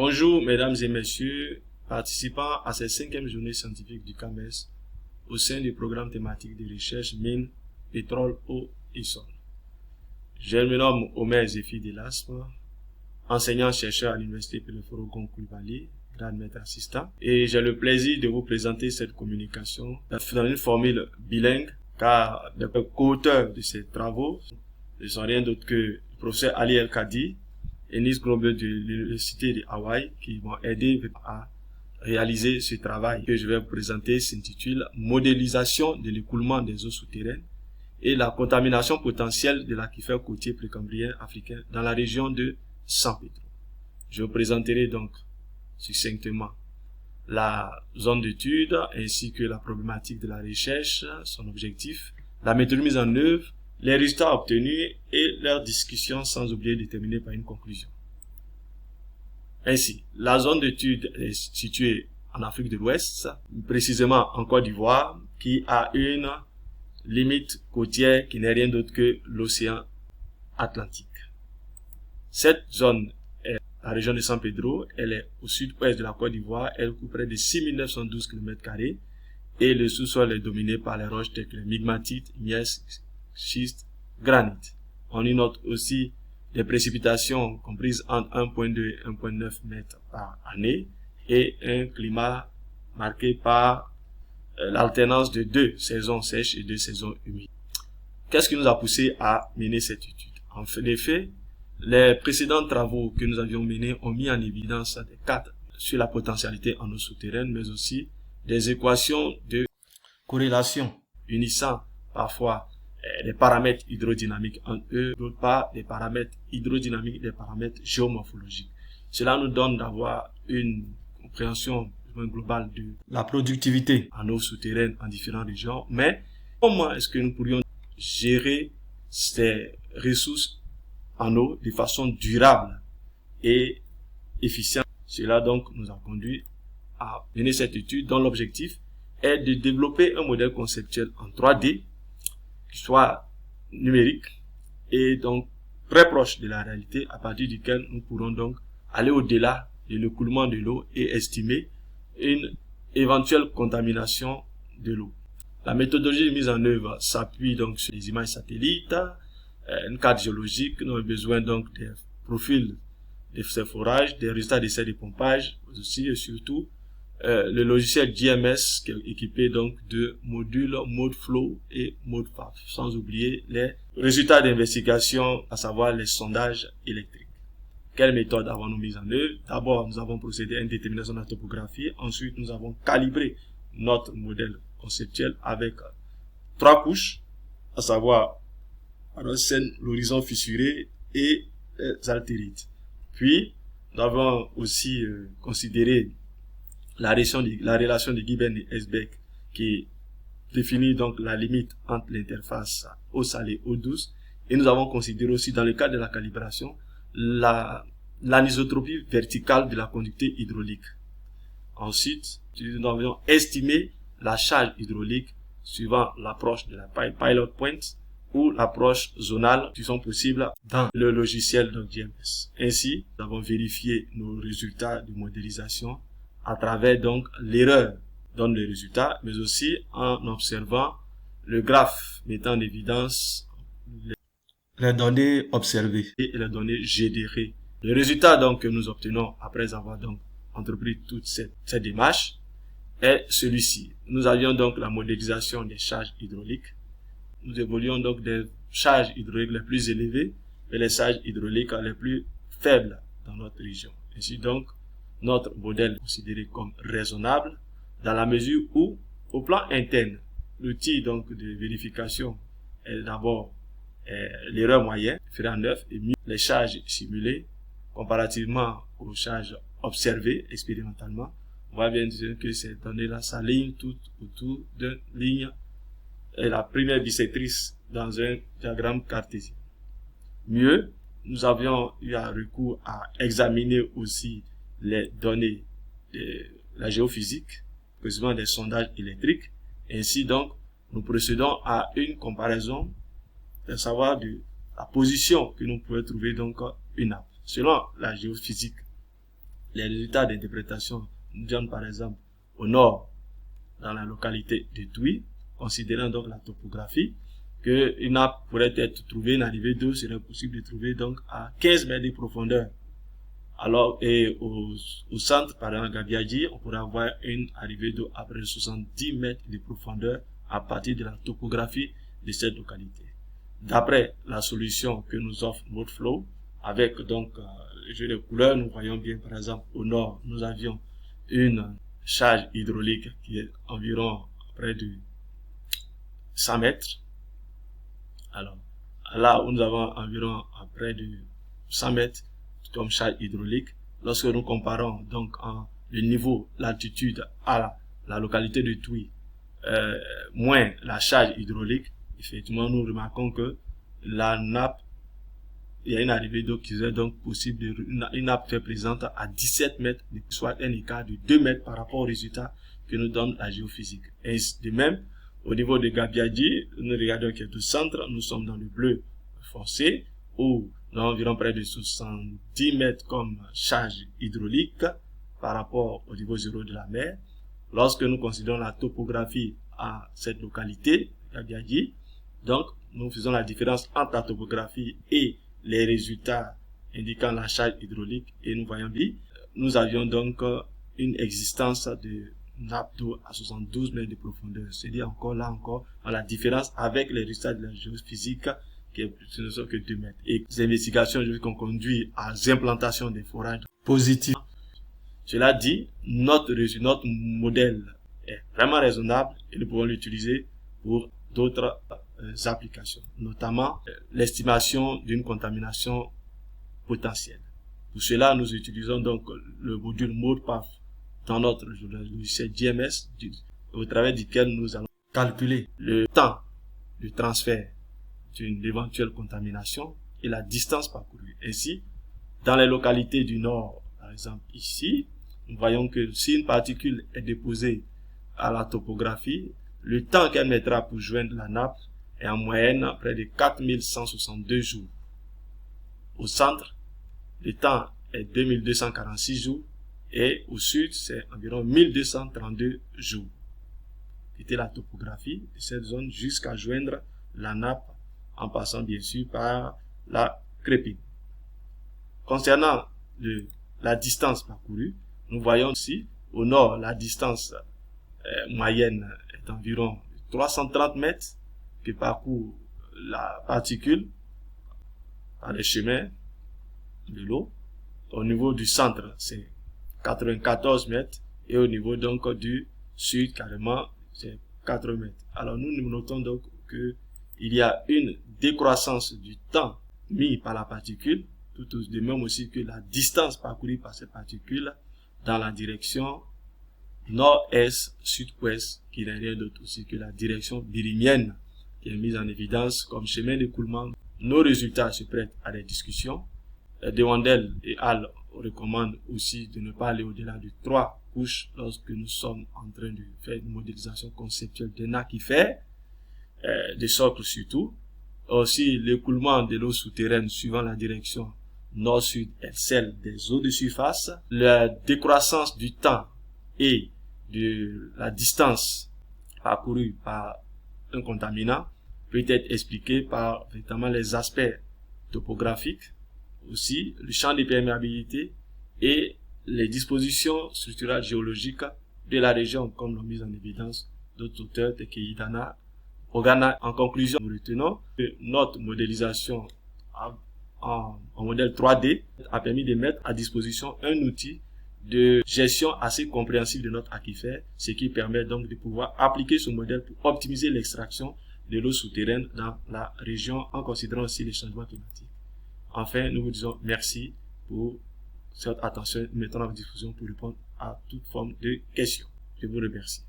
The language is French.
Bonjour mesdames et messieurs, participants à cette 5e journée scientifique du CAMES au sein du programme thématique de recherche mine, pétrole, eau et sol. Je me nomme Omer Zéphie Delasme, enseignant-chercheur à l'université Peleforo Koulibaly, grade maître assistant, et j'ai le plaisir de vous présenter cette communication dans une formule bilingue, car les co-auteurs de ces travaux ne sont rien d'autre que le professeur Ali El Kadi et Nice Grobel de l'université de Hawaï qui m'ont aidé à réaliser ce travail que je vais vous présenter. S'intitule Modélisation de l'écoulement des eaux souterraines et la contamination potentielle de l'aquifère côtier précambrien africain dans la région de San Pedro. Je vous présenterai donc succinctement la zone d'étude ainsi que la problématique de la recherche, son objectif, la méthode mise en œuvre, les résultats obtenus et leurs discussions, sans oublier de terminer par une conclusion. Ainsi, la zone d'étude est située en Afrique de l'Ouest, précisément en Côte d'Ivoire, qui a une limite côtière qui n'est rien d'autre que l'océan Atlantique. Cette zone est la région de San Pedro, elle est au sud-ouest de la Côte d'Ivoire, elle couvre près de 6912 km² et le sous-sol est dominé par les roches telles que les migmatites, gneiss, schiste, granit. On y note aussi des précipitations comprises entre 1,2 et 1,9 mètres par année et un climat marqué par l'alternance de 2 saisons sèches et 2 saisons humides. Qu'est-ce qui nous a poussé à mener cette étude? En effet, les précédents travaux que nous avions menés ont mis en évidence des cadres sur la potentialité en eau souterraine, mais aussi des équations de corrélation unissant parfois des paramètres hydrodynamiques entre eux, d'autre part des paramètres hydrodynamiques, des paramètres géomorphologiques. Cela nous donne d'avoir une compréhension globale de la productivité en eau souterraine en différentes régions, mais comment est-ce que nous pourrions gérer ces ressources en eau de façon durable et efficiente? Cela donc nous a conduit à mener cette étude dont l'objectif est de développer un modèle conceptuel en 3D qui soit numérique et donc très proche de la réalité, à partir duquel nous pourrons donc aller au-delà de l'écoulement de l'eau et estimer une éventuelle contamination de l'eau. La méthodologie de mise en œuvre s'appuie donc sur les images satellites, une carte géologique. Nous avons besoin donc des profils de ces forages, des résultats d'essais de pompage aussi et surtout le logiciel GMS qui est équipé donc de modules ModeFlow et ModeFab, sans oublier les résultats d'investigation, à savoir les sondages électriques. Quelle méthode avons-nous mise en œuvre? D'abord, nous avons procédé à une détermination de la topographie. Ensuite, nous avons calibré notre modèle conceptuel avec 3 couches, à savoir l'horizon fissuré et les altérites. Puis, nous avons aussi considéré la relation de Gibbon et Hesbeck qui définit donc la limite entre l'interface eau salée eau douce, et nous avons considéré aussi dans le cadre de la calibration l'anisotropie verticale de la conductivité hydraulique. Ensuite, nous avons estimé la charge hydraulique suivant l'approche de la pilot point ou l'approche zonale qui sont possibles dans le logiciel de GMS. Ainsi, nous avons vérifié nos résultats de modélisation à travers donc l'erreur donne les résultats, mais aussi en observant le graphe mettant en évidence les données observées et les données générées. Le résultat donc que nous obtenons après avoir donc entrepris toute cette démarche est celui-ci. Nous avions donc la modélisation des charges hydrauliques. Nous évoluons donc des charges hydrauliques les plus élevées et les charges hydrauliques les plus faibles dans notre région. Ainsi donc, notre modèle est considéré comme raisonnable dans la mesure où, au plan interne, l'outil donc de vérification est d'abord l'erreur moyenne, fera 9, et mieux les charges simulées comparativement aux charges observées expérimentalement. On voit bien dire que ces données-là s'alignent toutes autour d'une ligne et la première bisectrice dans un diagramme cartésien. Mieux, nous avions eu un recours à examiner aussi les données de la géophysique, précisément des sondages électriques. Ainsi donc, nous procédons à une comparaison de savoir de la position que nous pouvons trouver donc une nappe. Selon la géophysique les résultats d'interprétation nous donnent par exemple au nord, dans la localité de Twi, considérant donc la topographie, qu'une nappe pourrait être trouvée, une arrivée d'eau serait possible de trouver donc à 15 mètres de profondeur. Alors, et au centre, par exemple, Gabiadji, on pourrait avoir une arrivée d'eau à près de 70 mètres de profondeur à partir de la topographie de cette localité. D'après la solution que nous offre NodeFlow, avec donc le jeu de couleurs, nous voyons bien, par exemple, au nord, nous avions une charge hydraulique qui est environ près de 100 mètres. Alors, là où nous avons environ près de 100 mètres comme charge hydraulique, lorsque nous comparons donc le niveau, l'altitude à la localité de Twi, moins la charge hydraulique, effectivement, nous remarquons que la nappe, il y a une arrivée d'eau qui est donc possible, une nappe qui est présente à 17 mètres, soit un écart de 2 mètres par rapport au résultat que nous donne la géophysique. Et de même, au niveau de Gabiadji, nous regardons qu'il y a deux centres, nous sommes dans le bleu foncé, où nous avons environ près de 70 mètres comme charge hydraulique par rapport au niveau zéro de la mer. Lorsque nous considérons la topographie à cette localité, Gabiadji, donc nous faisons la différence entre la topographie et les résultats indiquant la charge hydraulique, et nous voyons bien, nous avions donc une existence de nappe d'eau à 72 mètres de profondeur. C'est-à-dire encore là encore, la différence avec les résultats de la géophysique qui ne sont que 2 mètres. Et les investigations ont conduit à l'implantation des forages positifs. Cela dit, notre modèle est vraiment raisonnable et nous pouvons l'utiliser pour d'autres applications, notamment l'estimation d'une contamination potentielle. Pour cela, nous utilisons donc le module ModePath dans notre logiciel GMS, au travers duquel nous allons calculer le temps de transfert d'une éventuelle contamination et la distance parcourue. Ainsi, dans les localités du nord, par exemple ici, nous voyons que si une particule est déposée à la topographie, le temps qu'elle mettra pour joindre la nappe est en moyenne près de 4162 jours. Au centre, le temps est 2246 jours et au sud, c'est environ 1232 jours. C'était la topographie de cette zone jusqu'à joindre la nappe en passant bien sûr par la crépine. Concernant la distance parcourue, nous voyons ici au nord, la distance moyenne est environ 330 mètres que parcourt la particule par les chemins de l'eau. Au niveau du centre, c'est 94 mètres et au niveau donc du sud, carrément, c'est 4 mètres. Alors nous notons donc que il y a une décroissance du temps mis par la particule, tout de même aussi que la distance parcourue par cette particule dans la direction nord-est, sud-ouest, qui n'est rien d'autre aussi que la direction birimienne qui est mise en évidence comme chemin d'écoulement. Nos résultats se prêtent à des discussions. De Wandel et Hall recommandent aussi de ne pas aller au-delà de 3 couches lorsque nous sommes en train de faire une modélisation conceptuelle d'un aquifère, des socles surtout. Aussi, l'écoulement de l'eau souterraine suivant la direction nord-sud est celle des eaux de surface. La décroissance du temps et de la distance parcourue par un contaminant peut être expliquée par notamment les aspects topographiques, aussi le champ de perméabilité et les dispositions structurales géologiques de la région, comme l'ont mis en évidence d'autres auteurs tels que Idana, Ogana. En conclusion, nous retenons que notre modélisation en modèle 3D a permis de mettre à disposition un outil de gestion assez compréhensible de notre aquifère, ce qui permet donc de pouvoir appliquer ce modèle pour optimiser l'extraction de l'eau souterraine dans la région en considérant aussi les changements climatiques. Enfin, nous vous disons merci pour cette attention. Nous mettons à votre disposition pour répondre à toute forme de questions. Je vous remercie.